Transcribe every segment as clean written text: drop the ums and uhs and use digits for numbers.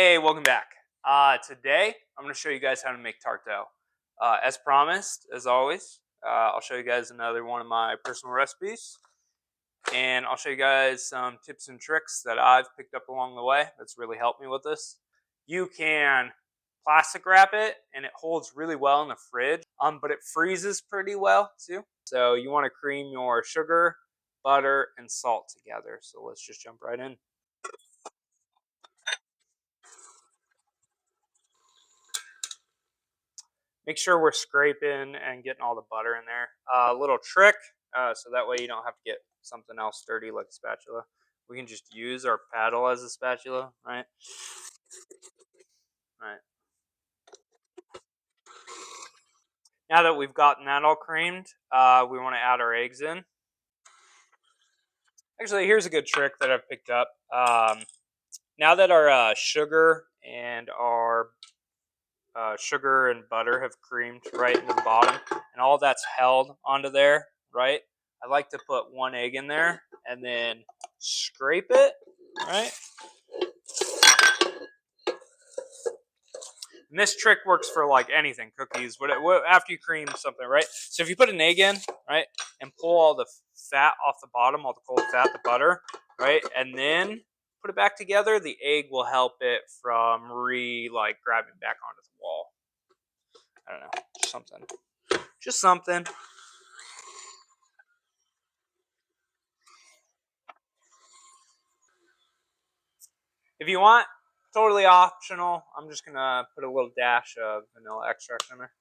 Hey, welcome back. Today, I'm going to show you guys how to make tart dough. As promised, as always, I'll show you guys another one of my personal recipes. And I'll show you guys some tips and tricks that I've picked up along the way that's really helped me with this. You can plastic wrap it and it holds really well in the fridge, but it freezes pretty well too. So you want to cream your sugar, butter, and salt together. So let's just jump right in. Make sure we're scraping and getting all the butter in there. A little trick, so that way you don't have to get something else dirty like a spatula. We can just use our paddle as a spatula, right? Right. Now that we've gotten that all creamed, we want to add our eggs in. Actually, here's a good trick that I've picked up. Now that our sugar and butter have creamed right in the bottom, and all that's held onto there, right? I like to put one egg in there and then scrape it, right? And this trick works for like anything, cookies, whatever, after you cream something, right? So if you put an egg in, right, and pull all the fat off the bottom, all the cold fat, the butter, right, and then put it back together, the egg will help it from grabbing back onto the wall. I don't know, just something. If you want, totally optional. I'm just gonna put a little dash of vanilla extract in there.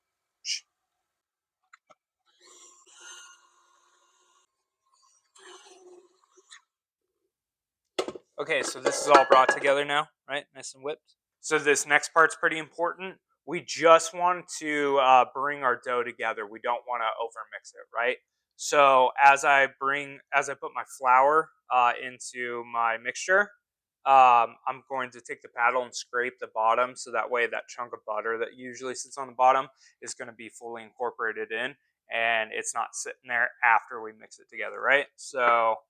Okay, so this is all brought together now, right? Nice and whipped. So this next part's pretty important. We just want to bring our dough together. We don't want to overmix it, right? So as I put my flour into my mixture, I'm going to take the paddle and scrape the bottom, so that way that chunk of butter that usually sits on the bottom is going to be fully incorporated in, and it's not sitting there after we mix it together, right? So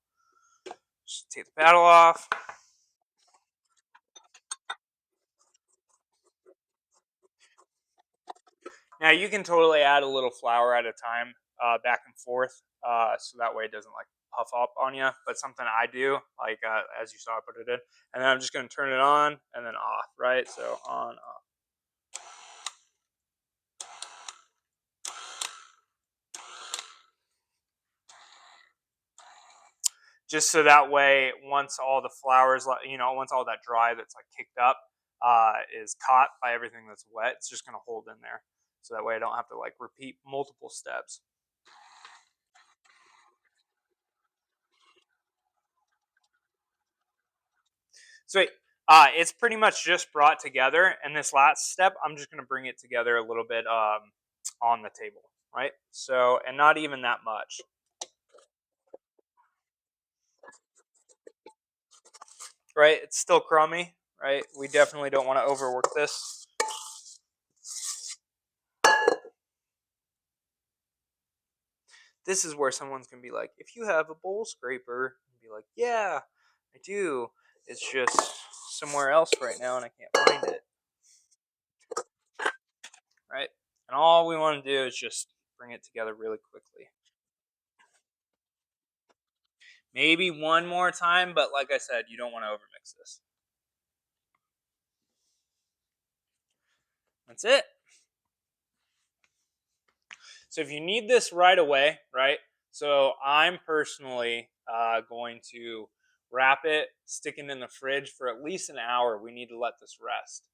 just take the paddle off. Now you can totally add a little flour at a time, back and forth, so that way it doesn't like puff up on you. But something I do, like as you saw, I put it in, and then I'm just going to turn it on and then off, right? So on, off. Just so that way, once all the flour's, once all that dry that's like kicked up is caught by everything that's wet, it's just going to hold in there. So that way I don't have to like repeat multiple steps. So it's pretty much just brought together. And this last step, I'm just going to bring it together a little bit on the table, right? So, and not even that much. Right? It's still crummy, right? We definitely don't want to overwork this. This is where someone's going to be like, if you have a bowl scraper, and be like, yeah, I do. It's just somewhere else right now and I can't find it. Right? And all we want to do is just bring it together really quickly. Maybe one more time, but like I said, you don't want to overmix this. That's it. So if you need this right away, right? So I'm personally going to wrap it, stick it in the fridge for at least an hour. We need to let this rest.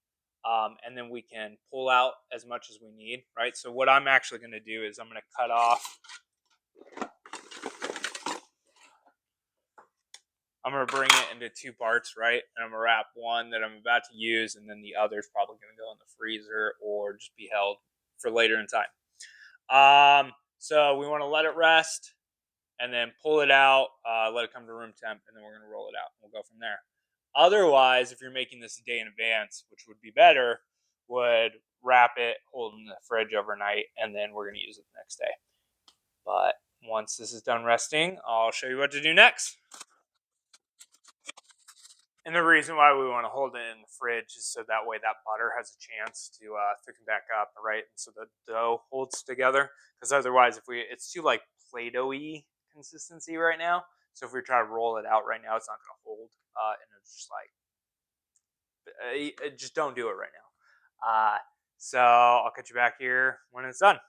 And then we can pull out as much as we need, right? So what I'm actually going to do is I'm going to cut off. I'm going to bring it into two parts, right? And I'm going to wrap one that I'm about to use, and then the other is probably going to go in the freezer or just be held for later in time. So we want to let it rest and then pull it out, let it come to room temp, and then we're going to roll it out. We'll go from there. Otherwise, if you're making this a day in advance, which would be better, would wrap it, hold it in the fridge overnight, and then we're going to use it the next day. But once this is done resting, I'll show you what to do next. And the reason why we want to hold it in the fridge is so that way that butter has a chance to thicken back up, right? And so the dough holds together. Because otherwise, if we it's too like Play-Doh-y consistency right now. So if we try to roll it out right now, it's not going to hold, and it's just like just don't do it right now. So I'll catch you back here when it's done.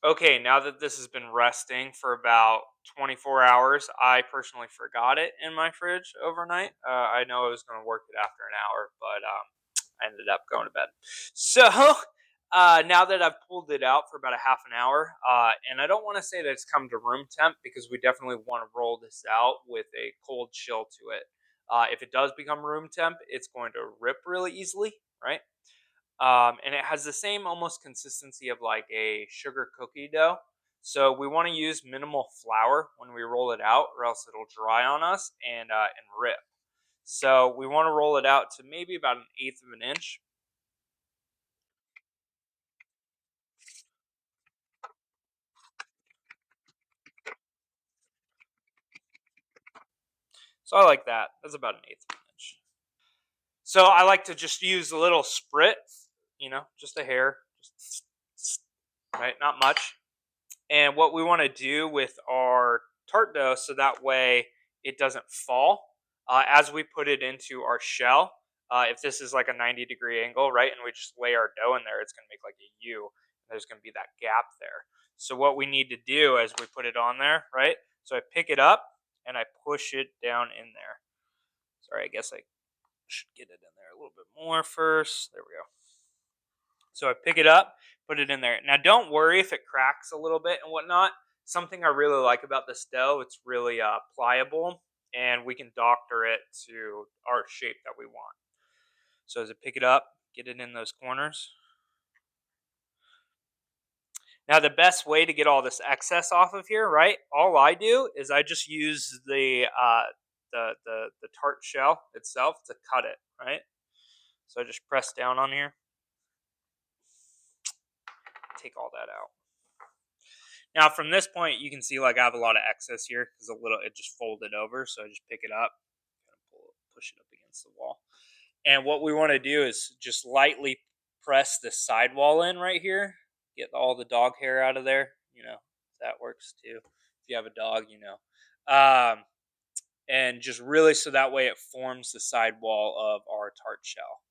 Okay, now that this has been resting for about 24 hours, I personally forgot it in my fridge overnight. I know I was going to work it after an hour, but I ended up going to bed. So now that I've pulled it out for about a half an hour, and I don't want to say that it's come to room temp because we definitely want to roll this out with a cold chill to it. If it does become room temp, it's going to rip really easily, right? And it has the same almost consistency of like a sugar cookie dough. So we want to use minimal flour when we roll it out, or else it'll dry on us and rip. So we want to roll it out to maybe about an eighth of an inch. So I like that. That's about an eighth of an inch. So I like to just use a little sprit, just a hair, just right, not much. And what we want to do with our tart dough so that way it doesn't fall as we put it into our shell. If this is like a 90-degree angle, right, and we just lay our dough in there, it's going to make like a U. There's going to be that gap there. So what we need to do as we put it on there, right? So I pick it up and I push it down in there. Sorry, I guess I should get it in there a little bit more first. There we go. So I pick it up, put it in there. Now, don't worry if it cracks a little bit and whatnot. Something I really like about this dough, it's really pliable, and we can doctor it to our shape that we want. So as I pick it up, get it in those corners. Now, the best way to get all this excess off of here, right? All I do is I just use the tart shell itself to cut it, right? So I just press down on here, take all that out. Now from this point, you can see like I have a lot of excess here because it just folded over. So I just pick it up, kind of push it up against the wall. And what we want to do is just lightly press the sidewall in right here, get all the dog hair out of there. That works too. If you have a dog, and just really so that way it forms the sidewall of our tart shell.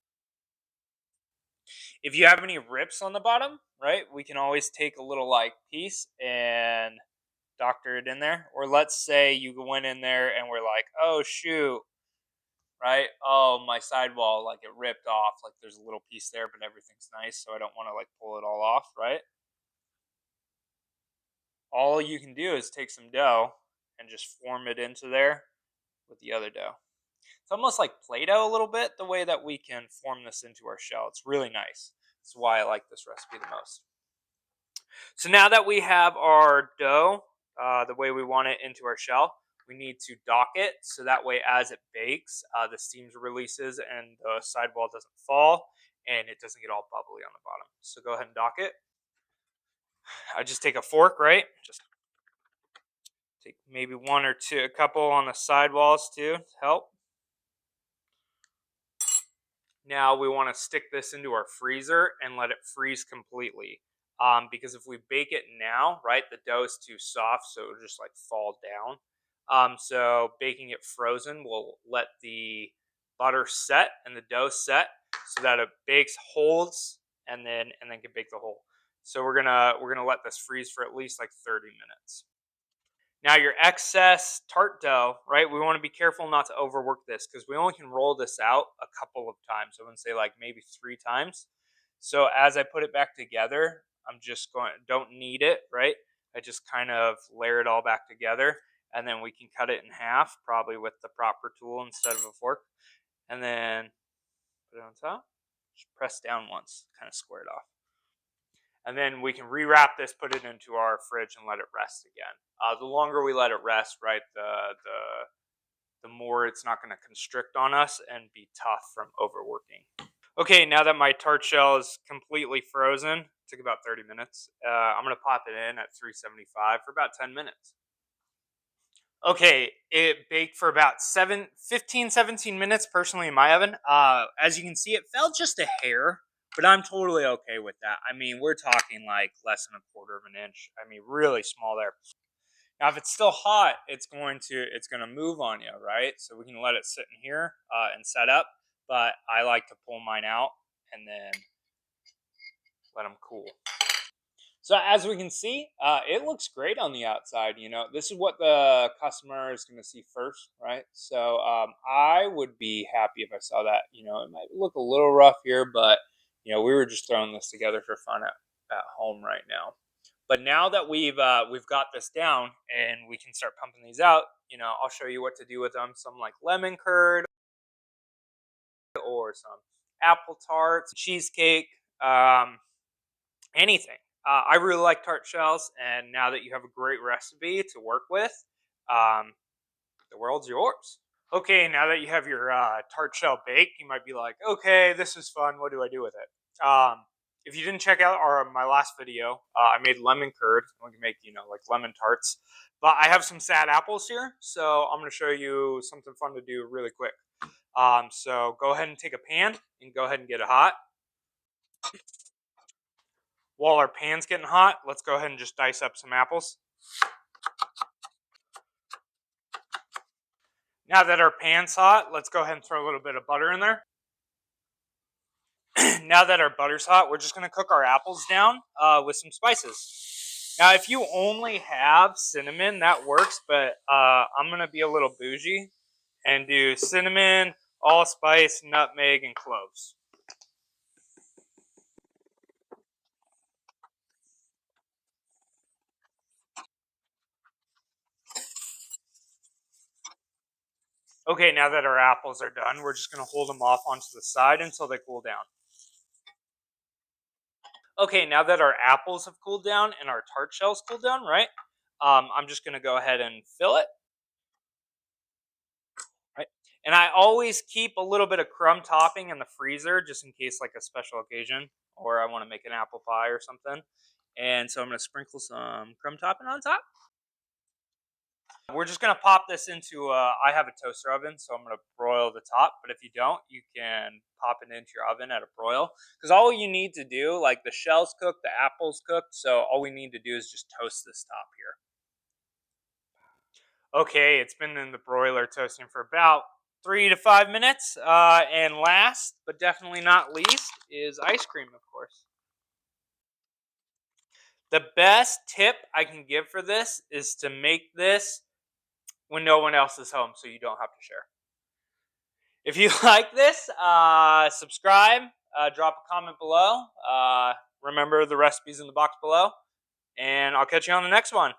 If you have any rips on the bottom, right, we can always take a little like piece and doctor it in there. Or let's say you went in there and we're like, oh shoot, right? Oh, my sidewall, like it ripped off. Like there's a little piece there, but everything's nice, so I don't want to like pull it all off, right? All you can do is take some dough and just form it into there with the other dough. It's almost like Play-Doh a little bit, the way that we can form this into our shell. It's really nice. That's why I like this recipe the most. So now that we have our dough the way we want it into our shell, we need to dock it so that way as it bakes, the steam releases and the sidewall doesn't fall and it doesn't get all bubbly on the bottom. So go ahead and dock it. I just take a fork, right? Just take maybe one or two, a couple on the sidewalls too to help. Now we want to stick this into our freezer and let it freeze completely. Because if we bake it now, right, the dough is too soft, so it'll just like fall down. So baking it frozen will let the butter set and the dough set so that it bakes, holds, and then can bake the whole. So we're gonna let this freeze for at least like 30 minutes. Now your excess tart dough, right? We want to be careful not to overwork this because we only can roll this out a couple of times. I wouldn't say like maybe 3 times. So as I put it back together, I'm just don't knead it, right? I just kind of layer it all back together and then we can cut it in half, probably with the proper tool instead of a fork. And then put it on top, just press down once, kind of square it off. And then we can rewrap this, put it into our fridge, and let it rest again. The longer we let it rest, right, the more it's not going to constrict on us and be tough from overworking. Okay, now that my tart shell is completely frozen, took about 30 minutes. I'm going to pop it in at 375 for about 10 minutes. Okay, it baked for about 17 minutes personally in my oven. As you can see, it fell just a hair, but I'm totally okay with that. I mean, we're talking like less than a quarter of an inch. I mean, really small there. Now, if it's still hot, it's gonna move on you, right? So we can let it sit in here and set up. But I like to pull mine out and then let them cool. So as we can see, it looks great on the outside. You know, this is what the customer is going to see first, right? So I would be happy if I saw that. You know, it might look a little rough here, but you know, we were just throwing this together for fun at home right now. But now that we've got this down and we can start pumping these out, you know, I'll show you what to do with them. Some like lemon curd or some apple tarts, cheesecake. Anything. I really like tart shells, and now that you have a great recipe to work with, um, the world's yours. Okay, now that you have your tart shell baked, you might be like, okay, this is fun. What do I do with it? If you didn't check out my last video, I made lemon curd. We can make, you know, like lemon tarts. But I have some sad apples here, so I'm going to show you something fun to do really quick. So go ahead and take a pan and go ahead and get it hot. While our pan's getting hot, let's go ahead and just dice up some apples. Now that our pan's hot, let's go ahead and throw a little bit of butter in there. Now that our butter's hot, we're just going to cook our apples down with some spices. Now, if you only have cinnamon, that works, but I'm going to be a little bougie and do cinnamon, allspice, nutmeg, and cloves. Okay, now that our apples are done, we're just going to hold them off onto the side until they cool down. Okay, now that our apples have cooled down and our tart shells cooled down, right? I'm just gonna go ahead and fill it, right? And I always keep a little bit of crumb topping in the freezer just in case, like a special occasion, or I want to make an apple pie or something. And so I'm gonna sprinkle some crumb topping on top. We're just gonna pop this into. I have a toaster oven, so I'm gonna broil the top. But if you don't, you can pop it into your oven at a broil. Because all you need to do, like the shells cooked, the apples cooked, so all we need to do is just toast this top here. Okay, it's been in the broiler toasting for about 3 to 5 minutes. And last, but definitely not least, is ice cream, of course. The best tip I can give for this is to make this when no one else is home, so you don't have to share. If you like this, subscribe, drop a comment below. Remember the recipes in the box below, and I'll catch you on the next one.